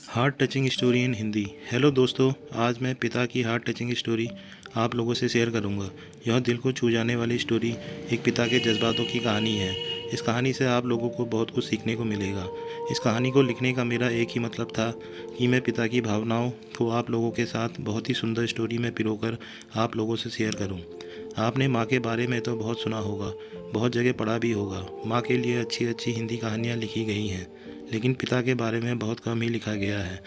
Heart touching story in Hindi. Hello दोस्तों, आज मैं पिता की हार्ट टचिंग स्टोरी आप लोगों से शेयर करूंगा। यह दिल को छू जाने वाली स्टोरी एक पिता के जज्बातों की कहानी है। इस कहानी से आप लोगों को बहुत कुछ सीखने को मिलेगा। इस कहानी को लिखने का मेरा एक ही मतलब था कि मैं पिता की भावनाओं को आप लोगों के साथ बहुत ही सुंदर स्टोरी में पिरोकर आप लोगों से शेयर करूं। आपने माँ के बारे में तो बहुत सुना होगा, बहुत जगह पढ़ा भी होगा। माँ के लिए अच्छी अच्छी हिंदी कहानियाँ लिखी गई हैं, लेकिन पिता के बारे में बहुत कम ही लिखा गया है।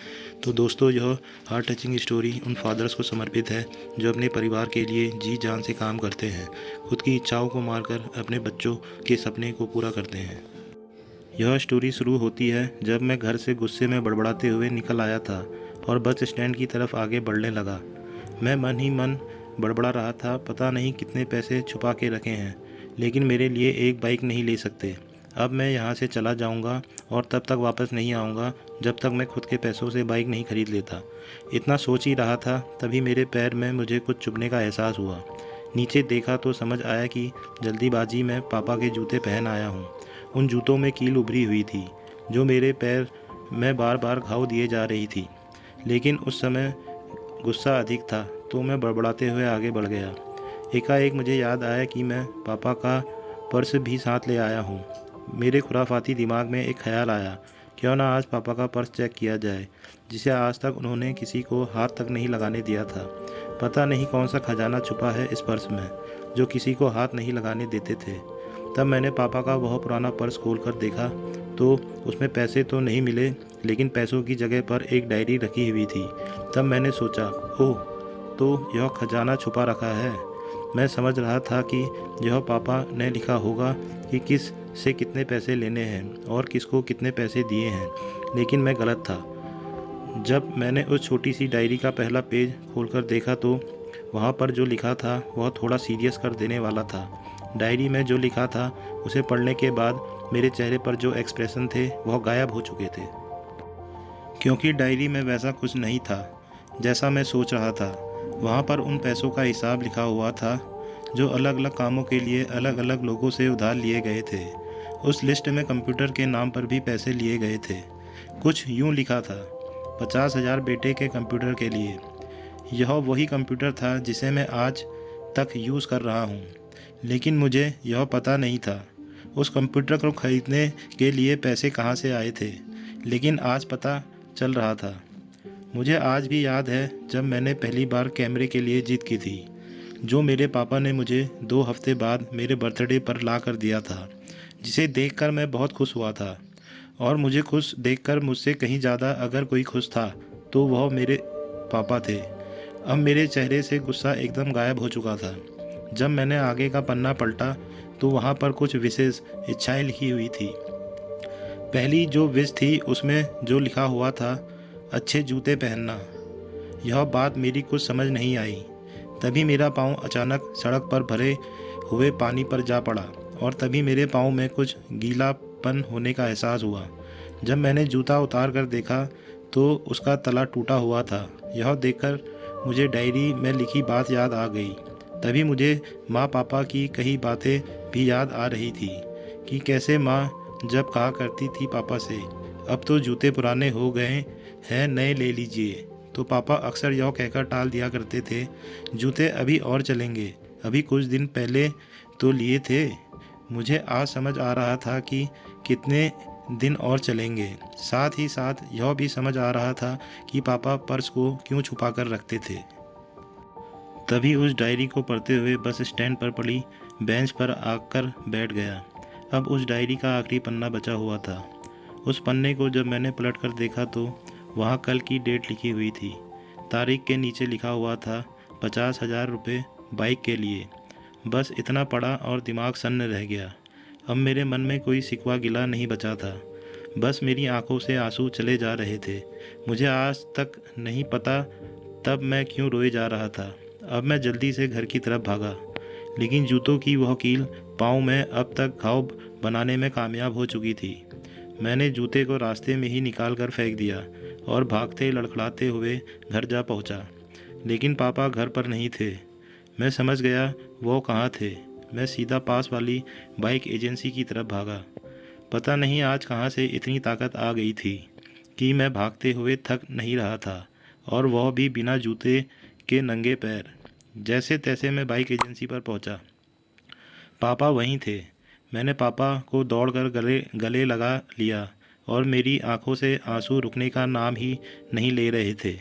तो दोस्तों, यह हार्ट टचिंग स्टोरी उन फादर्स को समर्पित है जो अपने परिवार के लिए जी जान से काम करते हैं, खुद की इच्छाओं को मारकर अपने बच्चों के सपने को पूरा करते हैं। यह स्टोरी शुरू होती है जब मैं घर से गुस्से में बड़बड़ाते हुए निकल आया था और बस स्टैंड की तरफ आगे बढ़ने लगा। मैं मन ही मन बड़बड़ा रहा था, पता नहीं कितने पैसे छुपा के रखे हैं, लेकिन मेरे लिए एक बाइक नहीं ले सकते। अब मैं यहाँ से चला जाऊँगा और तब तक वापस नहीं आऊँगा जब तक मैं खुद के पैसों से बाइक नहीं खरीद लेता। इतना सोच ही रहा था, तभी मेरे पैर में मुझे कुछ चुभने का एहसास हुआ। नीचे देखा तो समझ आया कि जल्दीबाजी में पापा के जूते पहन आया हूँ। उन जूतों में कील उभरी हुई थी जो मेरे पैर में बार बार घाव दिए जा रही थी। लेकिन उस समय गुस्सा अधिक था, तो मैं बड़बड़ाते हुए आगे बढ़ गया। एकाएक मुझे याद आया कि मैं पापा का पर्स भी साथ ले आया हूँ। मेरे खुराफाती दिमाग में एक ख्याल आया, क्यों ना आज पापा का पर्स चेक किया जाए, जिसे आज तक उन्होंने किसी को हाथ तक नहीं लगाने दिया था। पता नहीं कौन सा खजाना छुपा है इस पर्स में, जो किसी को हाथ नहीं लगाने देते थे। तब मैंने पापा का वह पुराना पर्स खोलकर देखा तो उसमें पैसे तो नहीं मिले, लेकिन पैसों की जगह पर एक डायरी रखी हुई थी। तब मैंने सोचा, ओह, तो यह खजाना छुपा रखा है। मैं समझ रहा था कि यह पापा ने लिखा होगा कि किस से कितने पैसे लेने हैं और किसको कितने पैसे दिए हैं, लेकिन मैं गलत था। जब मैंने उस छोटी सी डायरी का पहला पेज खोलकर देखा तो वहाँ पर जो लिखा था वह थोड़ा सीरियस कर देने वाला था। डायरी में जो लिखा था उसे पढ़ने के बाद मेरे चेहरे पर जो एक्सप्रेशन थे वह गायब हो चुके थे, क्योंकि डायरी में वैसा कुछ नहीं था जैसा मैं सोच रहा था। वहाँ पर उन पैसों का हिसाब लिखा हुआ था जो अलग अलग कामों के लिए अलग अलग लोगों से उधार लिए गए थे। उस लिस्ट में कंप्यूटर के नाम पर भी पैसे लिए गए थे। कुछ यूँ लिखा था, 50,000 बेटे के कंप्यूटर के लिए। यह वही कंप्यूटर था जिसे मैं आज तक यूज़ कर रहा हूँ, लेकिन मुझे यह पता नहीं था उस कंप्यूटर को खरीदने के लिए पैसे कहाँ से आए थे। लेकिन आज पता चल रहा था। मुझे आज भी याद है जब मैंने पहली बार कैमरे के लिए जिद की थी, जो मेरे पापा ने मुझे 2 हफ्ते बाद मेरे बर्थडे पर ला कर दिया था, जिसे देखकर मैं बहुत खुश हुआ था। और मुझे खुश देखकर मुझसे कहीं ज़्यादा अगर कोई खुश था तो वह मेरे पापा थे। अब मेरे चेहरे से गुस्सा एकदम गायब हो चुका था। जब मैंने आगे का पन्ना पलटा तो वहाँ पर कुछ विशेष इच्छाएं लिखी हुई थी। पहली जो विश थी उसमें जो लिखा हुआ था, अच्छे जूते पहनना। यह बात मेरी कुछ समझ नहीं आई। तभी मेरा पाँव अचानक सड़क पर भरे हुए पानी पर जा पड़ा और तभी मेरे पाँव में कुछ गीलापन होने का एहसास हुआ। जब मैंने जूता उतार कर देखा तो उसका तला टूटा हुआ था। यह देखकर मुझे डायरी में लिखी बात याद आ गई। तभी मुझे माँ पापा की कही बातें भी याद आ रही थी कि कैसे माँ जब कहा करती थी पापा से, अब तो जूते पुराने हो गए हैं, नए ले लीजिए, तो पापा अक्सर यह कहकर टाल दिया करते थे, जूते अभी और चलेंगे, अभी कुछ दिन पहले तो लिए थे। मुझे आज समझ आ रहा था कि कितने दिन और चलेंगे। साथ ही साथ यह भी समझ आ रहा था कि पापा पर्स को क्यों छुपा कर रखते थे। तभी उस डायरी को पढ़ते हुए बस स्टैंड पर पड़ी बेंच पर आकर बैठ गया। अब उस डायरी का आखिरी पन्ना बचा हुआ था। उस पन्ने को जब मैंने पलट कर देखा तो वहाँ कल की डेट लिखी हुई थी। तारीख के नीचे लिखा हुआ था 50,000 रुपये बाइक के लिए। बस इतना पढ़ा और दिमाग सन्न रह गया। अब मेरे मन में कोई शिकवा गिला नहीं बचा था, बस मेरी आंखों से आंसू चले जा रहे थे। मुझे आज तक नहीं पता तब मैं क्यों रोए जा रहा था। अब मैं जल्दी से घर की तरफ भागा, लेकिन जूतों की वह कील पाँव में अब तक घाव बनाने में कामयाब हो चुकी थी। मैंने जूते को रास्ते में ही निकाल कर फेंक दिया और भागते लड़खड़ाते हुए घर जा पहुंचा। लेकिन पापा घर पर नहीं थे। मैं समझ गया वो कहाँ थे। मैं सीधा पास वाली बाइक एजेंसी की तरफ भागा। पता नहीं आज कहाँ से इतनी ताकत आ गई थी कि मैं भागते हुए थक नहीं रहा था, और वह भी बिना जूते के नंगे पैर। जैसे तैसे मैं बाइक एजेंसी पर पहुंचा। पापा वहीं थे। मैंने पापा को दौड़कर गले गले लगा लिया और मेरी आंखों से आंसू रुकने का नाम ही नहीं ले रहे थे।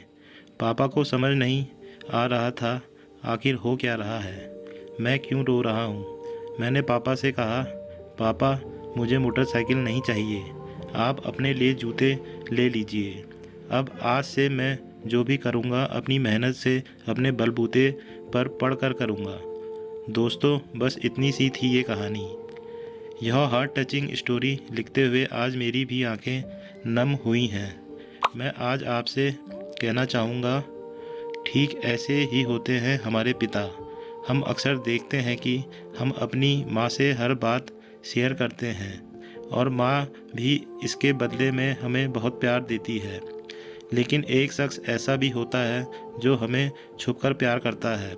पापा को समझ नहीं आ रहा था आखिर हो क्या रहा है, मैं क्यों रो रहा हूँ। मैंने पापा से कहा, पापा मुझे मोटरसाइकिल नहीं चाहिए, आप अपने लिए जूते ले लीजिए। अब आज से मैं जो भी करूँगा अपनी मेहनत से अपने बलबूते पर पढ़ कर करूँगा। दोस्तों, बस इतनी सी थी ये कहानी। यह हार्ट टचिंग स्टोरी लिखते हुए आज मेरी भी आंखें नम हुई हैं। मैं आज आपसे कहना चाहूँगा, ठीक ऐसे ही होते हैं हमारे पिता। हम अक्सर देखते हैं कि हम अपनी माँ से हर बात शेयर करते हैं और माँ भी इसके बदले में हमें बहुत प्यार देती है। लेकिन एक शख्स ऐसा भी होता है जो हमें छुपकर प्यार करता है।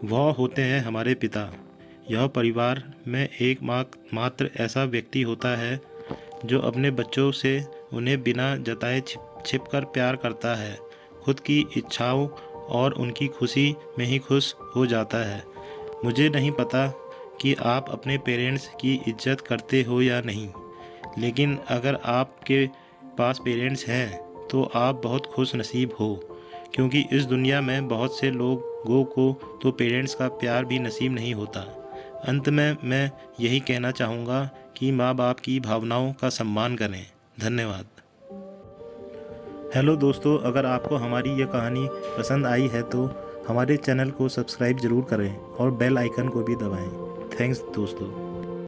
वह होते हैं हमारे पिता। यह परिवार में एक मात्र ऐसा व्यक्ति होता है जो अपने बच्चों से उन्हें बिना जताए छिपकर प्यार करता है, खुद की इच्छाओं और उनकी खुशी में ही खुश हो जाता है। मुझे नहीं पता कि आप अपने पेरेंट्स की इज्जत करते हो या नहीं, लेकिन अगर आपके पास पेरेंट्स हैं तो आप बहुत खुश नसीब हो, क्योंकि इस दुनिया में बहुत से लोगों को तो पेरेंट्स का प्यार भी नसीब नहीं होता। अंत में मैं यही कहना चाहूँगा कि माँ बाप की भावनाओं का सम्मान करें। धन्यवाद। हेलो दोस्तों, अगर आपको हमारी यह कहानी पसंद आई है तो हमारे चैनल को सब्सक्राइब ज़रूर करें और बेल आइकन को भी दबाएं। थैंक्स दोस्तों।